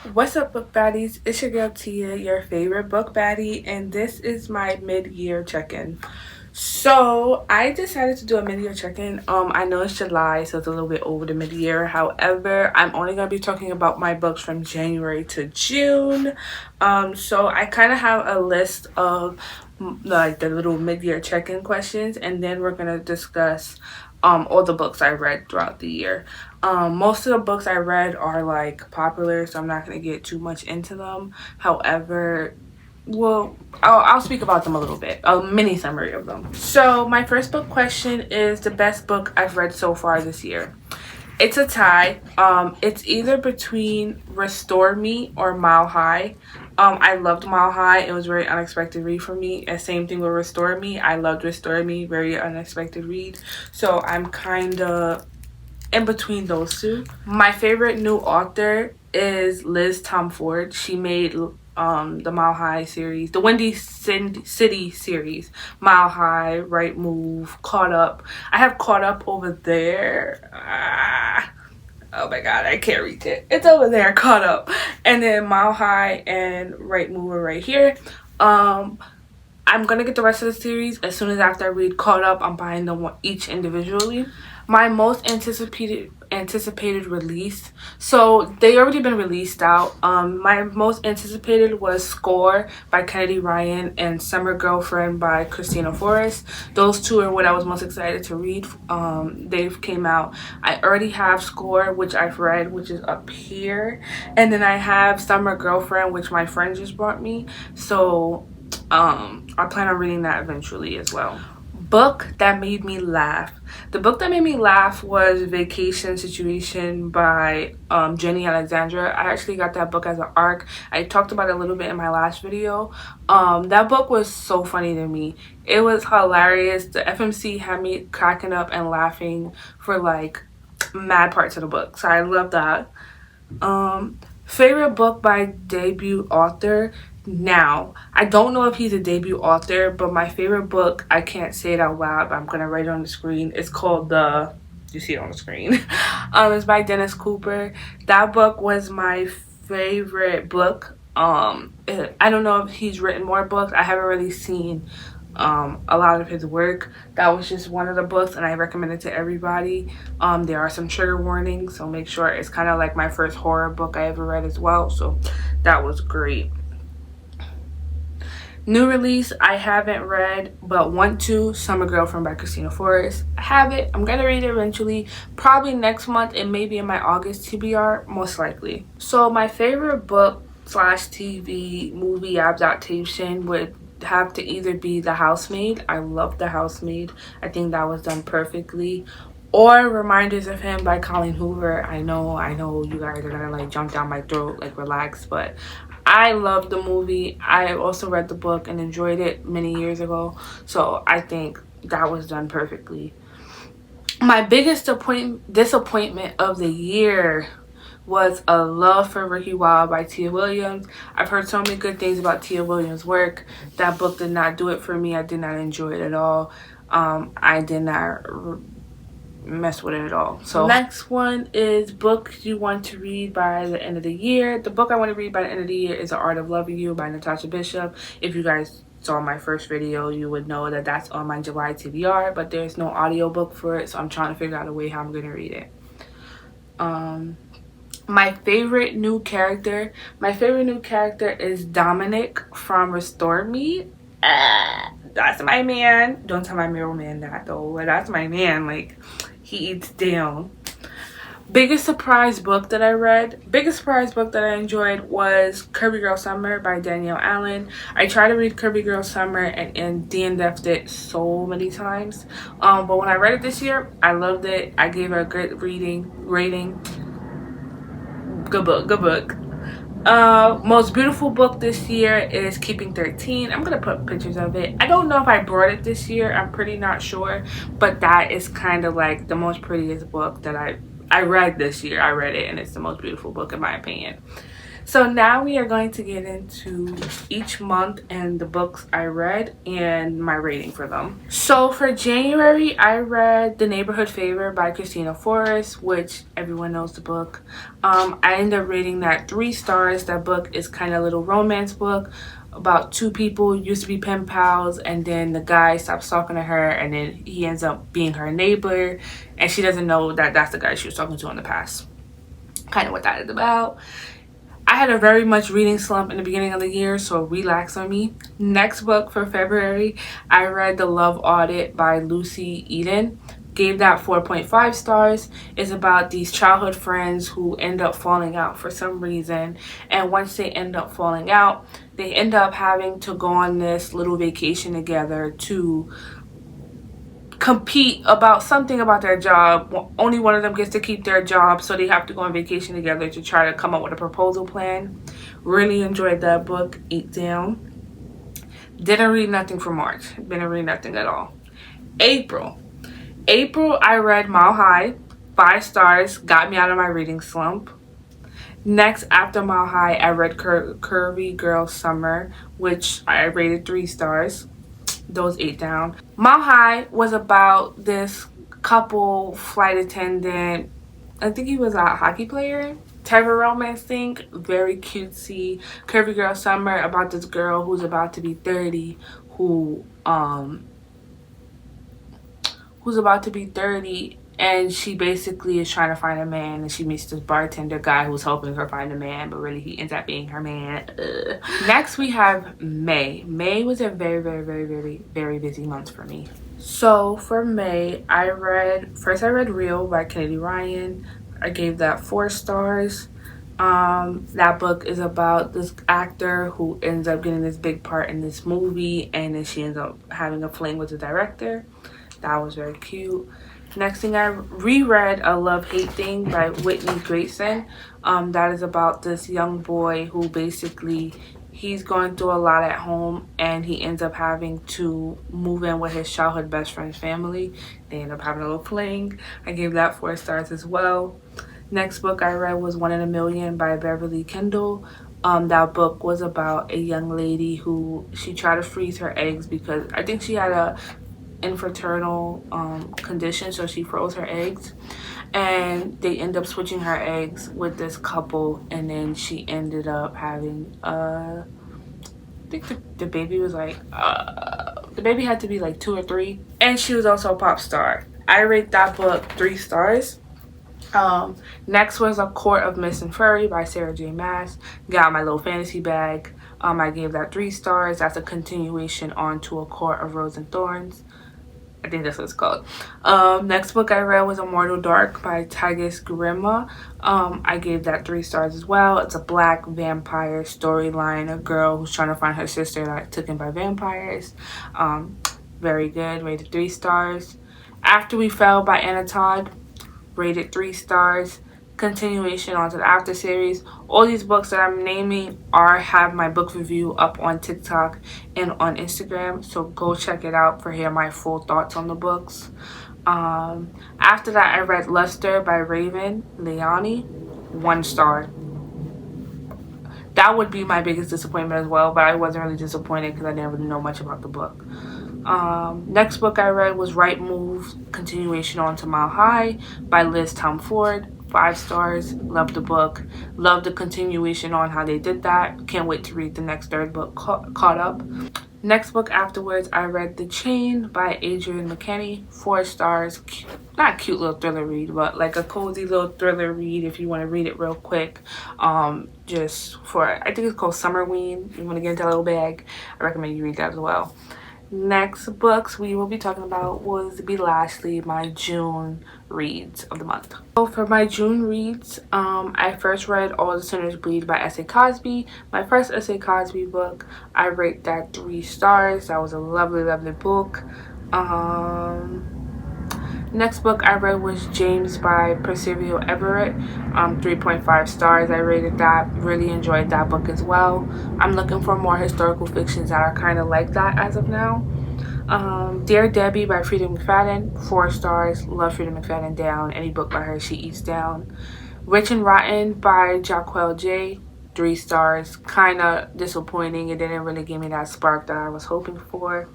What's up, book baddies? It's your girl Tia, your favorite book baddie, and this is my mid-year check-in. So I decided to do a mid-year check-in. I know it's July, so it's a little bit over the mid-year. However, I'm only gonna be talking about my books from January to June. So I kind of have a list of like the little mid-year check-in questions, and then we're gonna discuss all the books I read throughout the year. Most of the books I read are like popular, so I'm not gonna get too much into them. However, I'll speak about them a little bit, a mini summary of them. So my first book question is the best book I've read so far this year. It's a tie. It's either between Restore Me or Mile High. I loved Mile High. It was a very unexpected read for me. And same thing with Restore Me. I loved Restore Me. Very unexpected read. So I'm kind of in between those two. My favorite new author is Liz Tom Ford. She made the Mile High series, the Windy City series, Mile High, Right Move, Caught Up. I have Caught Up over there. Oh my god, I can't reach it. It's over there, Caught Up. And then Mile High and Right Move are right here. I'm gonna get the rest of the series as soon as after I read Caught Up. I'm buying them each individually. My most anticipated release, so they already been released out. My most anticipated was Score by Kennedy Ryan and Summer Girlfriend by Christina Forrest. Those two are what I was most excited to read. They came out. I already have Score, which I've read, which is up here, and then I have Summer Girlfriend, which my friend just brought me. So I plan on reading that eventually as well. Book that made me laugh. The book that made me laugh was Vacation Situation by Jenny Alexandra. I actually got that book as an ARC. I talked about it a little bit in my last video. That book was so funny to me. It was hilarious. The FMC had me cracking up and laughing for like mad parts of the book. So I love that. Favorite book by debut author. Now, I don't know if he's a debut author, but my favorite book, I can't say it out loud, but I'm going to write it on the screen. It's called you see it on the screen. It's by Dennis Cooper. That book was my favorite book. I don't know if he's written more books. I haven't really seen a lot of his work. That was just one of the books, and I recommend it to everybody. There are some trigger warnings, so make sure. It's kind of like my first horror book I ever read as well, so that was great. New release I haven't read but want to, Summer Girlfriend by Christina Forrest. I have it. I'm gonna read it eventually, probably next month and maybe in my August TBR, most likely. So my favorite book slash TV movie adaptation would have to either be The Housemaid. I love The Housemaid. I think that was done perfectly. Or Reminders of Him by Colleen Hoover. I know you guys are gonna like jump down my throat, like relax, but I love the movie. I also read the book and enjoyed it many years ago, so I think that was done perfectly. My biggest disappointment of the year was A Love for Ricky Wilde by Tia Williams. I've heard so many good things about Tia Williams' work. That book did not do it for me. I did not enjoy it at all. I did not mess with it at all. So next one is books you want to read by the end of the year. The book I want to read by the end of the year is The Art of Loving You by Natasha Bishop. If you guys saw my first video, you would know that that's on my July TBR, but there's no audiobook for it, so I'm trying to figure out a way how I'm gonna read it. My favorite new character is Dominic from Restore Me. That's my man. Don't tell my mirror man that though, but that's my man. Like, he eats down. Biggest surprise book that I enjoyed was Kirby Girl Summer by Danielle Allen. I tried to read Kirby Girl Summer and DNF'd it so many times. But when I read it this year, I loved it. I gave it a good rating. Good book. Most beautiful book this year is Keeping 13. I'm gonna put pictures of it. I don't know if I brought it this year. I'm pretty not sure, but that is kind of like the most prettiest book that I read this year. I read it and it's the most beautiful book in my opinion. So now we are going to get into each month and the books I read and my rating for them. So for January, I read The Neighborhood Favor by Christina Forrest, which everyone knows the book. I ended up rating that 3 stars. That book is kind of a little romance book about 2 people used to be pen pals, and then the guy stops talking to her, and then he ends up being her neighbor, and she doesn't know that that's the guy she was talking to in the past. Kind of what that is about. I had a very much reading slump in the beginning of the year, so relax on me. Next book for February, I read The Love Audit by Lucy Eden. Gave that 4.5 stars. It's about these childhood friends who end up falling out for some reason. And once they end up falling out, they end up having to go on this little vacation together to compete about something about their job. Only one of them gets to keep their job, so they have to go on vacation together to try to come up with a proposal plan. Really enjoyed that book. 8 down. Didn't read nothing for March. Didn't read nothing at all. April, I read Mile High. 5 stars. Got me out of my reading slump. Next, after Mile High, I read Curvy Girl Summer, which I rated 3 stars. Those 8 down. Mile High was about this couple flight attendant. I think he was a hockey player. Type of romance thing. Very cutesy. Curvy Girl Summer about this girl who's about to be 30, who's about to be 30, and she basically is trying to find a man, and she meets this bartender guy who's helping her find a man, but really he ends up being her man. Next we have May. May was a very, very, very, very, very busy month for me. So for May, I read Real by Kennedy Ryan. I gave that 4 stars. That book is about this actor who ends up getting this big part in this movie, and then she ends up having a fling with the director. That was very cute. Next thing, I reread A Love-Hate Thing by Whitney Grayson. That is about this young boy who basically, he's going through a lot at home, and he ends up having to move in with his childhood best friend's family. They end up having a little fling. I gave that 4 stars as well. Next book I read was One in a Million by Beverly Kendall. That book was about a young lady who, she tried to freeze her eggs because I think she had a infertile condition, so she froze her eggs, and they end up switching her eggs with this couple, and then she ended up having I think the baby was like the baby had to be like 2 or 3, and she was also a pop star. I rate that book 3 stars. Next was A Court of Mist and Fury by Sarah J Maas. Got my little fantasy bag. I gave that 3 stars. That's a continuation on to A Court of Rose and Thorns. I think that's what it's called. Next book I read was Immortal Dark by Tigris Grima. I gave that 3 stars as well. It's a black vampire storyline. A girl who's trying to find her sister that got taken by vampires. Very good. Rated 3 stars. After We Fell by Anna Todd. Rated 3 stars. Continuation onto the After series. All these books that I'm naming have my book review up on TikTok and on Instagram, so go check it out for hear my full thoughts on the books. After that, I read Luster by Raven Leone. 1 star. That would be my biggest disappointment as well, but I wasn't really disappointed because I didn't really know much about the book. Next book I read was Right Move, continuation on to Mile High by Liz Tomford. 5 stars. Love the book. Love the continuation on how they did that. Can't wait to read the next 3rd book, Caught Up. Next book afterwards, I read The Chain by Adrienne McKinney. 4 stars. Not a cute little thriller read, but like a cozy little thriller read if you want to read it real quick. Just for, I think it's called Summerween. You want to get into a little bag, I recommend you read that as well. Next books we will be talking about was Be Lastly, my June reads of the month. So for my June reads, I first read All the Sinners Bleed by S.A. Cosby. My first S.A. Cosby book. I rate that 3 stars. That was a lovely, lovely book. Next book I read was James by Percival Everett. 3.5 stars. I rated that. Really enjoyed that book as well. I'm looking for more historical fictions that are kind of like that as of now. Dear Debbie by Frida McFadden. 4 stars. Love Frida McFadden down. Any book by her she eats down. Rich and Rotten by Jaquel J. 3 stars. Kind of disappointing. It didn't really give me that spark that I was hoping for.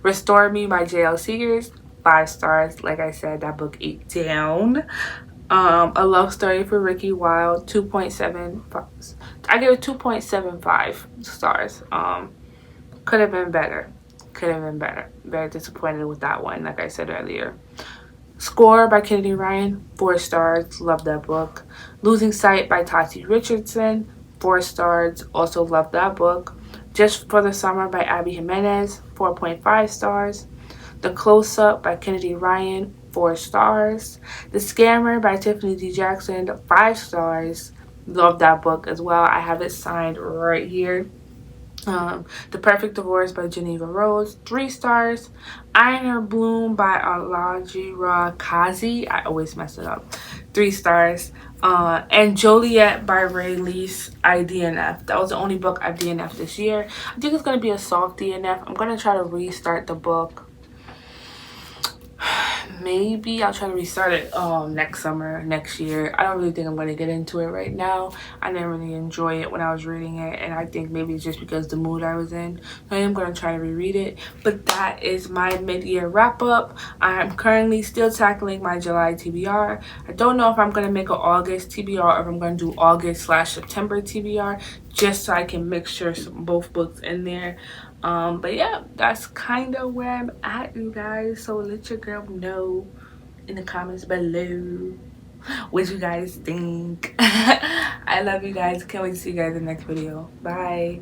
Restore Me by J.L. Seegers, 5 stars. Like I said, that book ate down. A Love Story for Ricky Wilde, 2.75. I give it 2.75 stars. Could have been better. Could have been better. Very disappointed with that one, like I said earlier. Score by Kennedy Ryan, 4 stars. Love that book. Losing Sight by Tati Richardson, 4 stars. Also love that book. Just for the Summer by Abby Jimenez, 4.5 stars. The Close Up by Kennedy Ryan, 4 stars. The Scammer by Tiffany D. Jackson, 5 stars. Love that book as well. I have it signed right here. The Perfect Divorce by Geneva Rose, 3 stars. Iron or Bloom by Alajira Kazi, I always mess it up, 3 stars. And Joliet by Ray Lease, I DNF. That was the only book I DNF this year. I think it's going to be a soft DNF. I'm going to try to restart the book. Maybe I'll try to restart it next summer, next year. I don't really think I'm going to get into it right now. I didn't really enjoy it when I was reading it, and I think maybe it's just because the mood I was in. So I am going to try to reread it. But that is my mid-year wrap-up. I'm currently still tackling my July TBR. I don't know if I'm going to make an August TBR or if I'm going to do August/September TBR, just so I can mix sure both books in there. But yeah, that's kind of where I'm at, you guys. So let your girl know in the comments below what you guys think. I love you guys. Can't wait to see you guys in the next video. Bye.